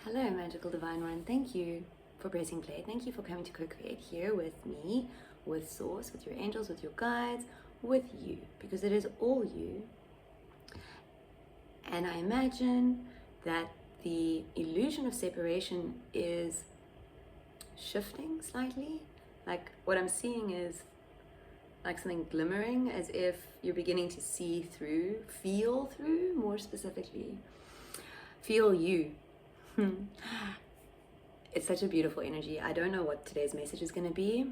Hello, Magical Divine One. Thank you for pressing play. Thank you for coming to co-create here with me, with Source, with your angels, with your guides, with you, because it is all you. And I imagine that the illusion of separation is shifting slightly. Like what I'm seeing is like something glimmering, as if you're beginning to see through, feel through, more specifically. Feel you. It's such a beautiful energy. I don't know what today's message is going to be,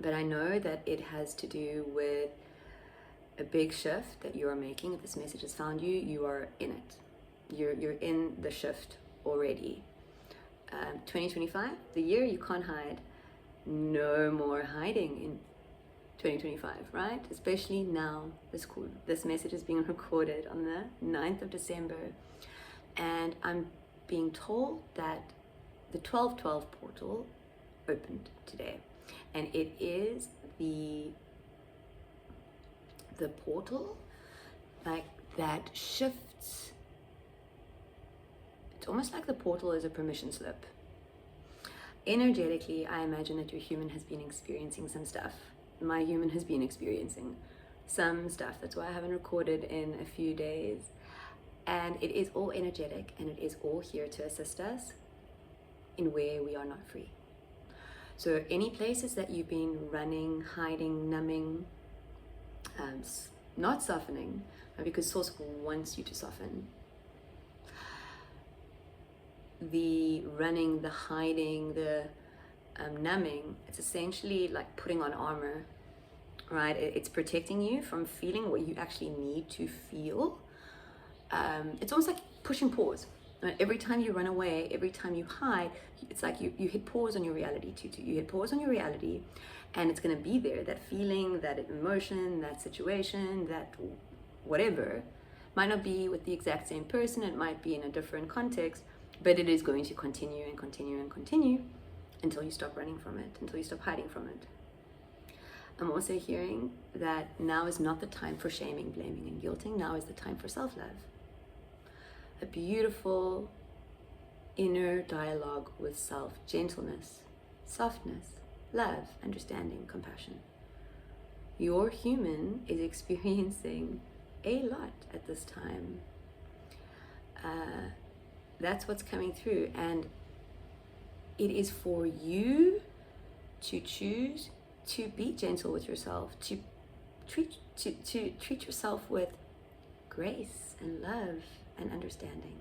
but I know that it has to do with a big shift that you are making. If this message has found you, you are in it. You're in the shift already. 2025, the year you can't hide. No more hiding in 2025, right? Especially now. This message is being recorded on the 9th of December, and I'm being told that the 1212 portal opened today, and it is the portal like that shifts. It's almost like the portal is a permission slip. Energetically, I imagine that your human has been experiencing some stuff. My human has been experiencing some stuff. That's why I haven't recorded in a few days. And it is all energetic, and it is all here to assist us in where we are not free. So any places that you've been running, hiding, numbing, not softening, because Source wants you to soften. The running, the hiding, the numbing, it's essentially like putting on armor, right? It's protecting you from feeling what you actually need to feel. It's almost like pushing pause. Right? Every time you run away, every time you hide, it's like you hit pause on your reality too. You hit pause on your reality, and it's going to be there. That feeling, that emotion, that situation, that whatever, might not be with the exact same person. It might be in a different context, but it is going to continue and continue and continue until you stop running from it, until you stop hiding from it. I'm also hearing that now is not the time for shaming, blaming, and guilting. Now is the time for self-love. A beautiful inner dialogue with self, gentleness, softness, love, understanding, compassion. Your human is experiencing a lot at this time. That's what's coming through, and it is for you to choose to be gentle with yourself, to treat yourself with grace and love and understanding.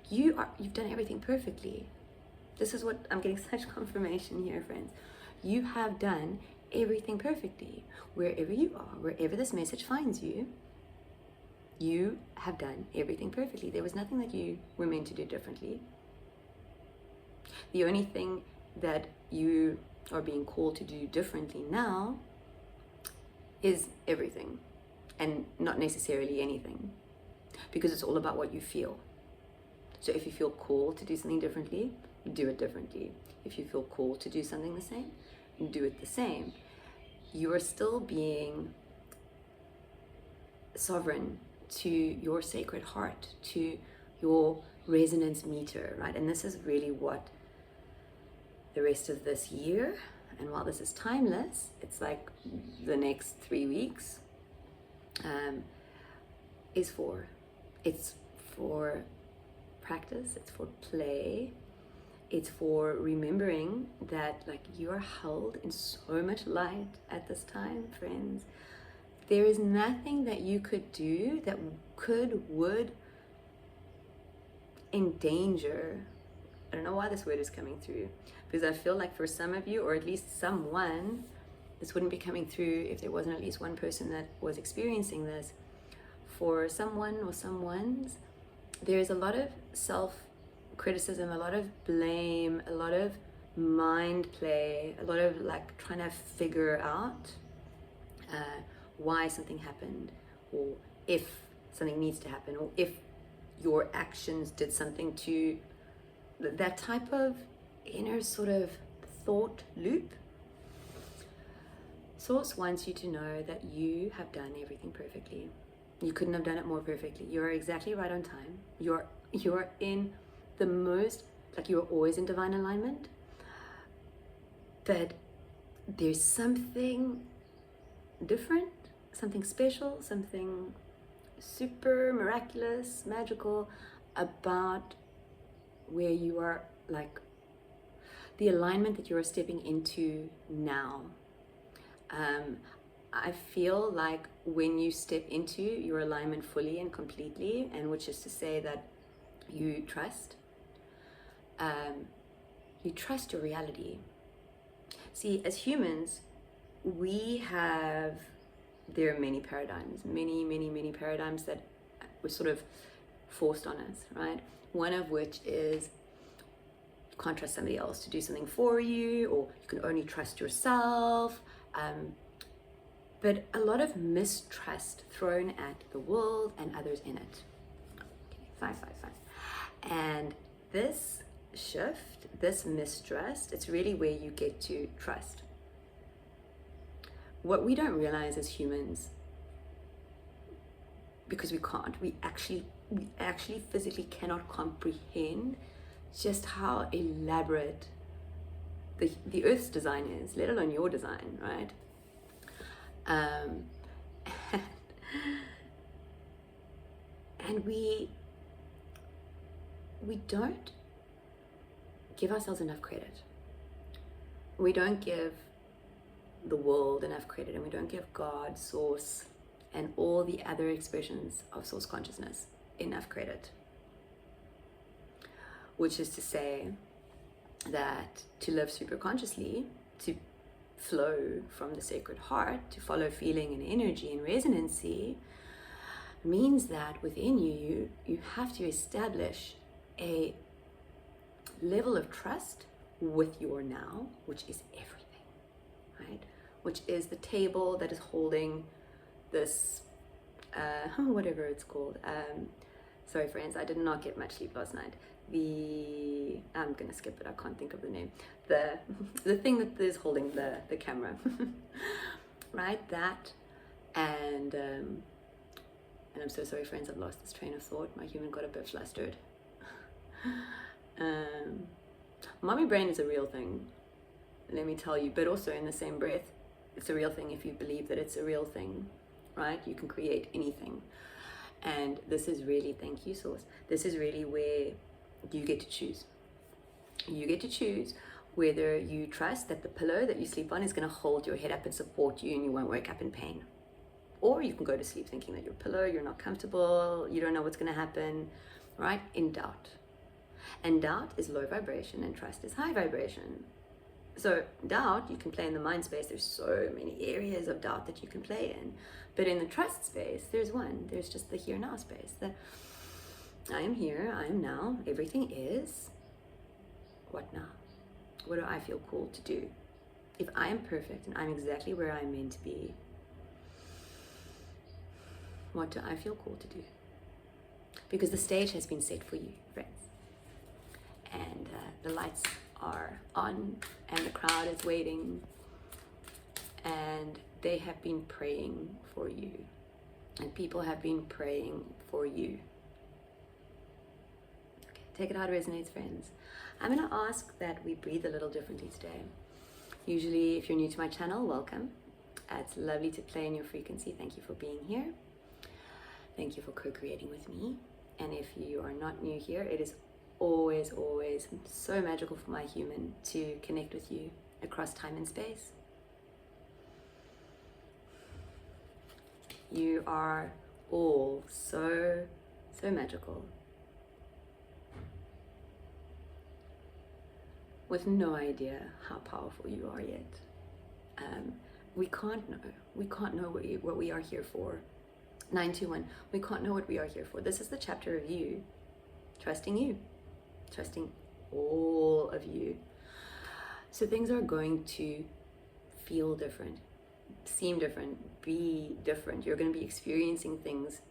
You've done everything perfectly. This is what I'm getting such confirmation here, friends. You have done everything perfectly. Wherever you are, wherever this message finds you, you have done everything perfectly. There was nothing that you were meant to do differently. The only thing that you are being called to do differently now is everything, and not necessarily anything, because it's all about what you feel. So if you feel called to do something differently, do it differently. If you feel called to do something the same, do it the same. You are still being sovereign to your sacred heart, to your resonance meter, right? And this is really what the rest of this year, and while this is timeless, it's like the next 3 weeks, is for. It's for practice, it's for play, it's for remembering that like you are held in so much light at this time, friends. There is nothing that you could do that would endanger. I don't know why this word is coming through, because I feel like for some of you, or at least someone, this wouldn't be coming through if there wasn't at least one person that was experiencing this. For someone or someone's, there's a lot of self-criticism, a lot of blame, a lot of mind play, a lot of like trying to figure out why something happened, or if something needs to happen, or if your actions did something to that type of inner sort of thought loop. Source wants you to know that you have done everything perfectly. You couldn't have done it more perfectly. You're exactly right on time. You're in the most, like, you're always in divine alignment, but there's something different, something special, something super miraculous, magical about where you are, like the alignment that you're stepping into now. I feel like when you step into your alignment fully and completely, and which is to say that you trust your reality. See, as humans, there are many paradigms, many paradigms that were sort of forced on us, right? One of which is you can't trust somebody else to do something for you, or you can only trust yourself. But a lot of mistrust thrown at the world and others in it. Okay, fine. And this shift, this mistrust, it's really where you get to trust. What we don't realize as humans, because we can't, we actually physically cannot comprehend just how elaborate the Earth's design is, let alone your design, right? And we don't give ourselves enough credit. We don't give the world enough credit, and we don't give God, Source, and all the other expressions of Source consciousness enough credit. Which is to say that to live super consciously, to flow from the sacred heart, to follow feeling and energy and resonancy, means that within you have to establish a level of trust with your now, which is everything, right? Which is the table that is holding this, whatever it's called. Sorry friends, I did not get much sleep last night. I'm gonna skip it, I can't think of the name. The thing that is holding the camera, right? That, and I'm so sorry friends, I've lost this train of thought. My human got a bit flustered. Mommy brain is a real thing, let me tell you, but also in the same breath, it's a real thing if you believe that it's a real thing, right? You can create anything. And this is really, thank you Source, this is really where you get to choose. You get to choose whether you trust that the pillow that you sleep on is going to hold your head up and support you and you won't wake up in pain. Or you can go to sleep thinking that your pillow, you're not comfortable, you don't know what's going to happen, right? In doubt. And doubt is low vibration and trust is high vibration. So doubt, you can play in the mind space. There's so many areas of doubt that you can play in. But in the trust space, there's one. There's just the here now space. That I am here, I am now, everything is. What now? What do I feel called to do? If I am perfect and I'm exactly where I'm meant to be, what do I feel called to do? Because the stage has been set for you, friends. And the lights are on and the crowd is waiting and they have been praying for you and people have been praying for you. Okay, take it how it resonates, friends. I'm going to ask that we breathe a little differently today. Usually, if you're new to my channel, welcome. It's lovely to play in your frequency. Thank you for being here. Thank you for co-creating with me. And if you are not new here, it is always so magical for my human to connect with you across time and space. You are all so magical, with no idea how powerful you are yet. We can't know what we are here for. 921, we can't know what we are here for. This is the chapter of you, trusting all of you. So things are going to feel different, seem different, be different. You're going to be experiencing things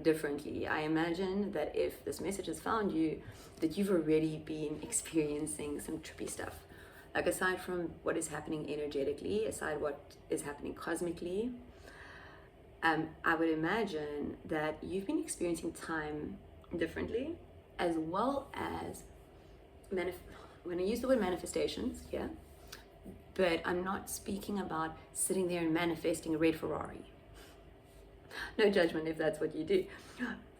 differently. I imagine that if this message has found you, that you've already been experiencing some trippy stuff. Like, aside from what is happening energetically, aside what is happening cosmically, I would imagine that you've been experiencing time differently, as well as when I use the word manifestations, yeah, but I'm not speaking about sitting there and manifesting a red Ferrari. No judgment if that's what you do.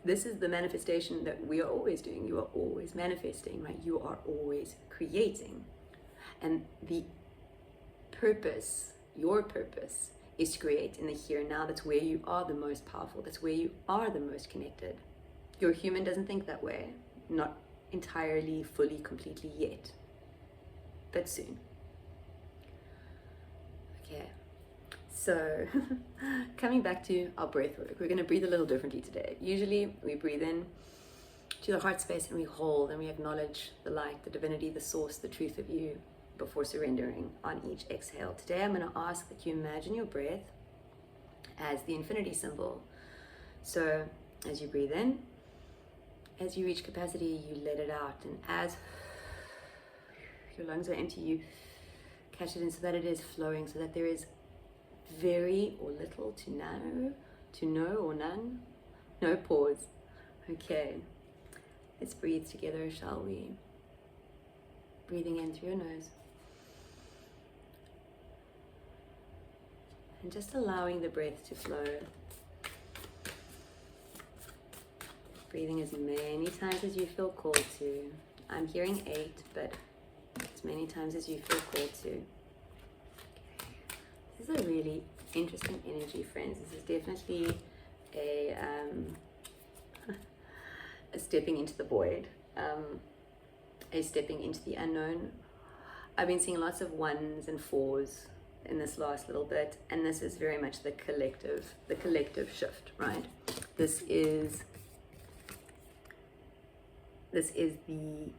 This is the manifestation that we are always doing. You are always manifesting, right? You are always creating. And the purpose, your purpose, is to create in the here and now. That's where you are the most powerful. That's where you are the most connected. Your human doesn't think that way. Not entirely, fully, completely yet. But soon. Okay. So, coming back to our breath work, we're going to breathe a little differently today. Usually we breathe in to the heart space and we hold and we acknowledge the light, the divinity, the source, the truth of you before surrendering on each exhale. Today I'm going to ask that you imagine your breath as the infinity symbol. So as you breathe in, as you reach capacity, you let it out. And as your lungs are empty, you catch it in so that it is flowing, so that there is very or little to no or none. No pause. Okay. Let's breathe together, shall we? Breathing in through your nose. And just allowing the breath to flow. Breathing as many times as you feel called to. I'm hearing 8, but as many times as you feel called to. This is a really interesting energy, friends. This is definitely a stepping into the void, a stepping into the unknown. I've been seeing lots of 1s and 4s in this last little bit, and this is very much the collective shift, right? This is the,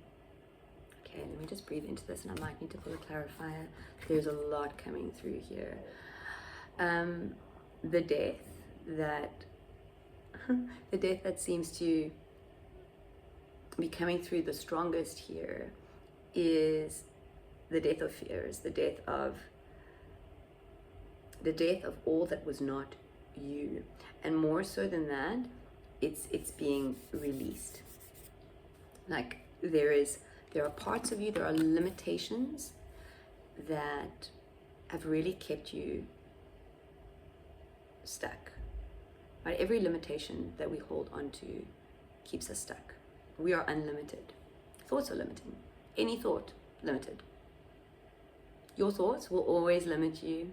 okay, let me just breathe into this, and I might need to pull a clarifier. There's a lot coming through here. The death that seems to be coming through the strongest here is the death of fears, the death of all that was not you. And more so than that, it's being released. Like there are parts of you, there are limitations that have really kept you stuck. Right? Every limitation that we hold on to keeps us stuck. We are unlimited. Thoughts are limiting. Any thought, limited. Your thoughts will always limit you.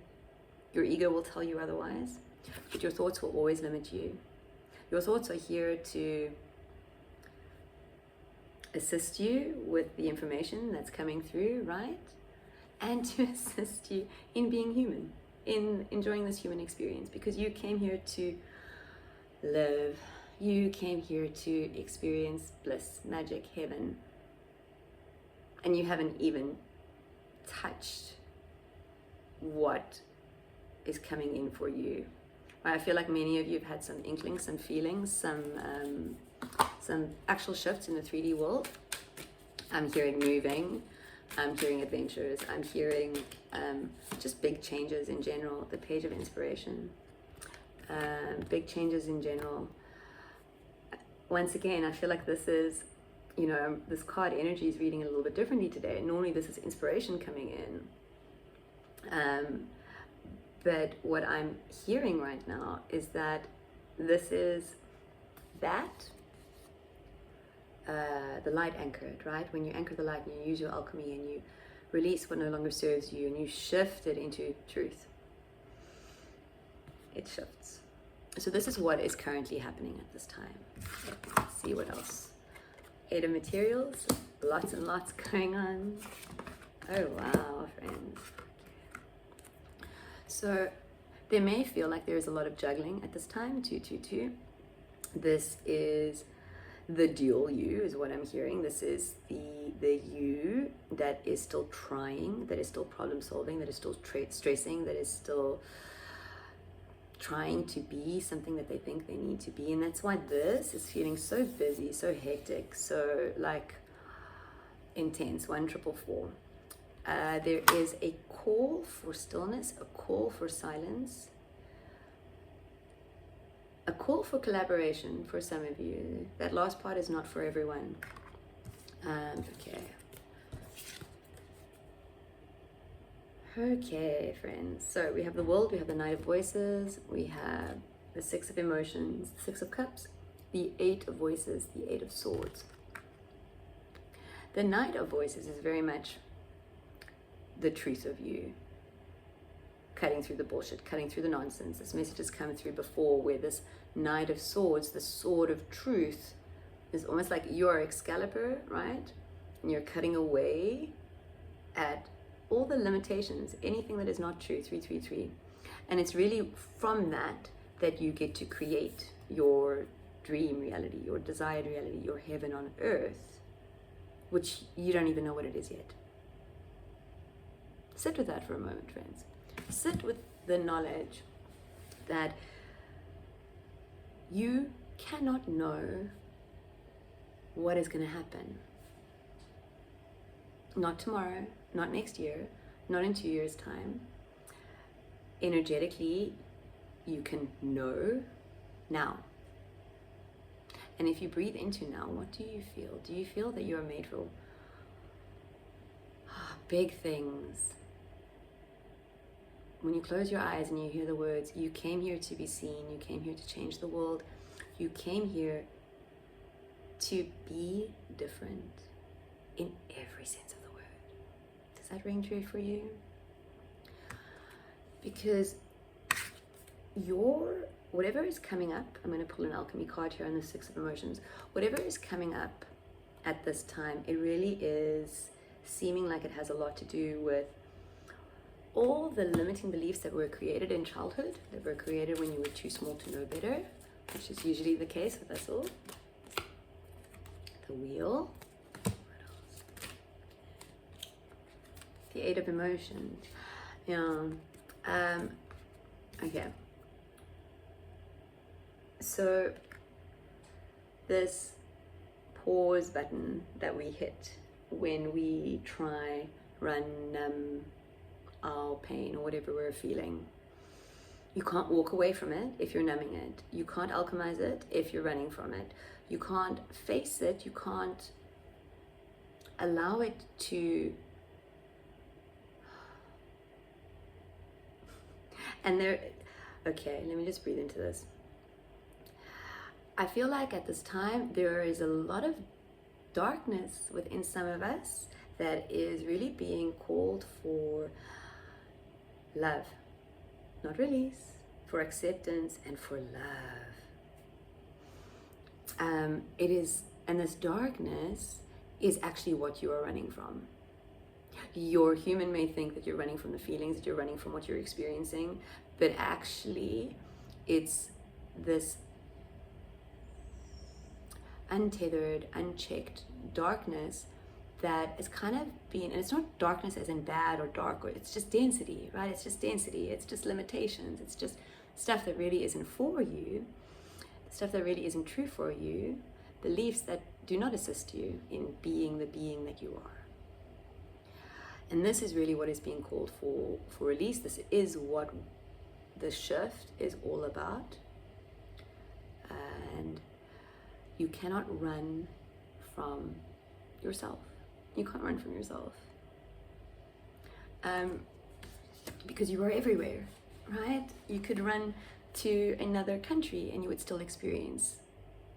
Your ego will tell you otherwise, but your thoughts will always limit you. Your thoughts are here to assist you with the information that's coming through, right? And to assist you in being human, in enjoying this human experience, because you came here to live. You came here to experience bliss, magic, heaven, and you haven't even touched what is coming in for you. I feel like many of you have had some inklings, some feelings, some actual shifts in the 3D world. I'm hearing moving, I'm hearing adventures, I'm hearing just big changes in general. The page of inspiration, big changes in general. Once again, I feel like this is, this card energy is reading a little bit differently today. Normally this is inspiration coming in. But what I'm hearing right now is that this is the light anchored, right? When you anchor the light and you use your alchemy and you release what no longer serves you and you shift it into truth, it shifts. So this is what is currently happening at this time. Let's see what else. 8 of materials, lots and lots going on. Oh wow, friends. So there may feel like there is a lot of juggling at this time. 222. This is the dual you, is what I'm hearing. This is the you that is still trying, that is still problem solving, that is still stressing, that is still trying to be something that they think they need to be. And that's why this is feeling so busy, so hectic, so like intense. 1444. There is a call for stillness, a call for silence, a call for collaboration for some of you. That last part is not for everyone. Okay. Okay, friends. So we have the world, we have the Knight of Voices, we have the Six of Emotions, the Six of Cups, the Eight of Voices, the Eight of Swords. The Knight of Voices is very much the truth of you, cutting through the bullshit, cutting through the nonsense. This message has come through before, where this Knight of Swords, the sword of truth, is almost like you're Excalibur, right? And you're cutting away at all the limitations, anything that is not true, 333. And it's really from that that you get to create your dream reality, your desired reality, your heaven on earth, which you don't even know what it is yet. Sit with that for a moment, friends. Sit with the knowledge that you cannot know what is going to happen. Not tomorrow, not next year, not in 2 years' time. Energetically, you can know now. And if you breathe into now, what do you feel? Do you feel that you are made for big things? When you close your eyes and you hear the words, you came here to be seen, you came here to change the world, you came here to be different in every sense of the word. Does that ring true for you? Because whatever is coming up, I'm going to pull an alchemy card here on the Six of Emotions. Whatever is coming up at this time, it really is seeming like it has a lot to do with all the limiting beliefs that were created in childhood, that were created when you were too small to know better, which is usually the case with us all. The Wheel. What else? The Eight of Emotions. Yeah. Okay. So this pause button that we hit when we try, run, numb our pain or whatever we're feeling. You can't walk away from it if you're numbing it. You can't alchemize it if you're running from it. You can't face it. You can't allow it to. Okay, let me just breathe into this. I feel like at this time there is a lot of darkness within some of us that is really being called for love, not release, for acceptance and for love. And this darkness is actually what you are running from. Your human may think that you're running from the feelings, that you're running from what you're experiencing, but actually it's this untethered, unchecked darkness that is kind of being, and it's not darkness as in bad or dark, or it's just density, right? It's just density, it's just limitations, it's just stuff that really isn't for you, stuff that really isn't true for you, beliefs that do not assist you in being the being that you are. And this is really what is being called for release. This is what the shift is all about. And you cannot run from yourself. You can't run from yourself. Because you are everywhere, right? You could run to another country and you would still experience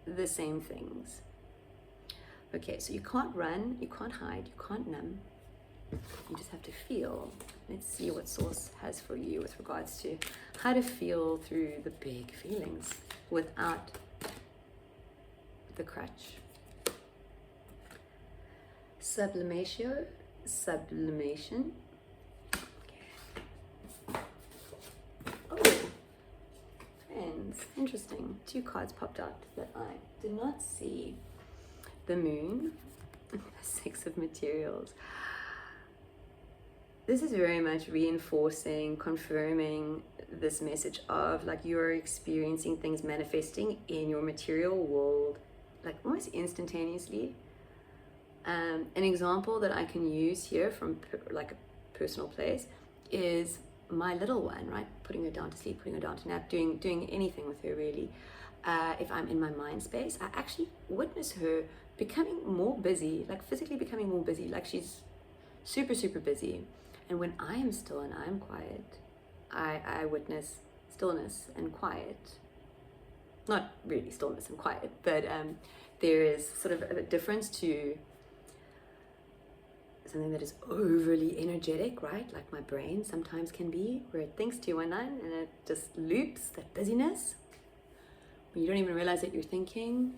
the same things. Okay, so you can't run, you can't hide, you can't numb. You just have to feel. Let's see what Source has for you with regards to how to feel through the big feelings without the crutch. Sublimation. Okay. Oh, friends, interesting. 2 cards popped out that I did not see. The Moon, the Six of Materials. This is very much reinforcing, confirming this message of like you're experiencing things manifesting in your material world, like almost instantaneously. An example that I can use here from like a personal place is my little one, right? Putting her down to sleep, putting her down to nap, doing anything with her really. If I'm in my mind space, I actually witness her becoming more busy, like physically becoming more busy, like she's super, super busy. And when I am still and I am quiet, I witness stillness and quiet. Not really stillness and quiet, but there is sort of a difference to something that is overly energetic, right? Like my brain sometimes can be, where it thinks 219 and it just loops, that busyness, when you don't even realize that you're thinking.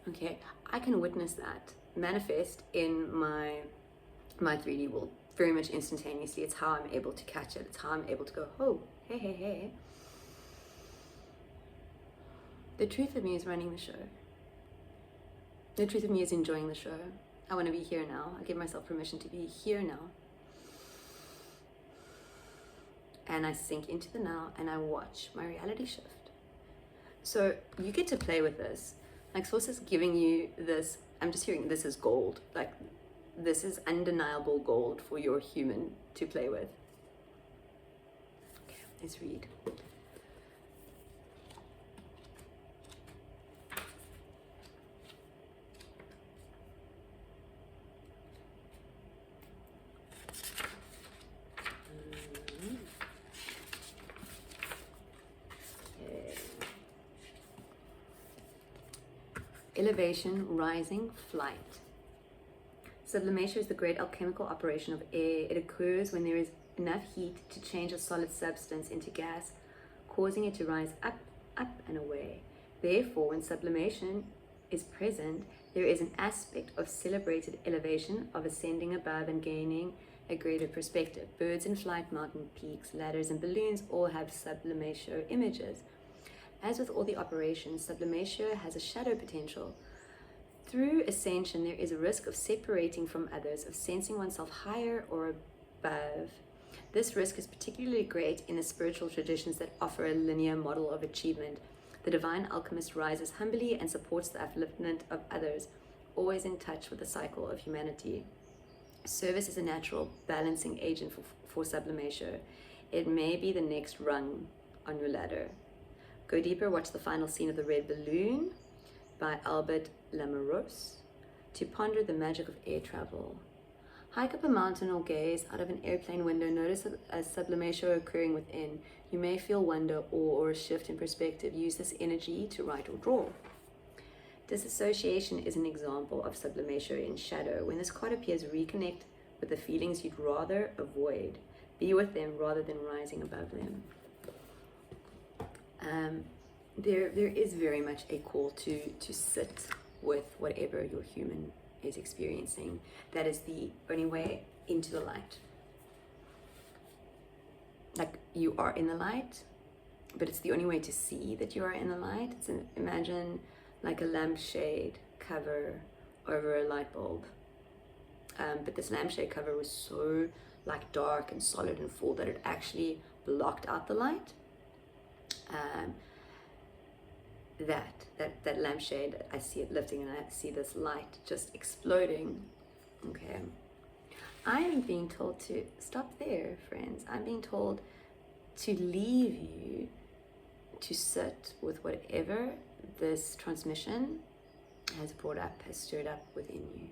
Okay, I can witness that manifest in my 3D world very much instantaneously. It's how I'm able to catch it. It's how I'm able to go, oh, hey, hey, hey. The truth of me is running the show. The truth of me is enjoying the show. I want to be here now. I give myself permission to be here now. And I sink into the now and I watch my reality shift. So you get to play with this. Like Source is giving you this, I'm just hearing this is gold. Like this is undeniable gold for your human to play with. Okay, let's read. Elevation, rising, flight. Sublimation is the great alchemical operation of air. It occurs when there is enough heat to change a solid substance into gas, causing it to rise up, up and away. Therefore, when sublimation is present, there is an aspect of celebrated elevation, of ascending above and gaining a greater perspective. Birds in flight, mountain peaks, ladders and balloons all have sublimatio images. As with all the operations, sublimatio has a shadow potential. Through ascension, there is a risk of separating from others, of sensing oneself higher or above. This risk is particularly great in the spiritual traditions that offer a linear model of achievement. The divine alchemist rises humbly and supports the upliftment of others, always in touch with the cycle of humanity. Service is a natural balancing agent for sublimatio. It may be the next rung on your ladder. Go deeper, watch the final scene of The Red Balloon by Albert Lamoureux to ponder the magic of air travel. Hike up a mountain or gaze out of an airplane window. Notice a sublimatio occurring within. You may feel wonder, awe, or a shift in perspective. Use this energy to write or draw. Disassociation is an example of sublimatio in shadow. When this card appears, reconnect with the feelings you'd rather avoid. Be with them rather than rising above them. There is very much a call to sit with whatever your human is experiencing. That is the only way into the light. Like you are in the light, but it's the only way to see that you are in the light. Imagine like a lampshade cover over a light bulb. But this lampshade cover was so like dark and solid and full that it actually blocked out the light. That lampshade, I see it lifting and I see this light just exploding. Okay, I am being told to stop there, friends. I'm being told to leave you to sit with whatever this transmission has brought up, has stirred up within you.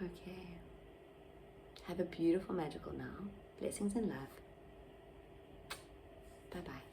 Okay, have a beautiful, magical now. Blessings and love. Bye-bye.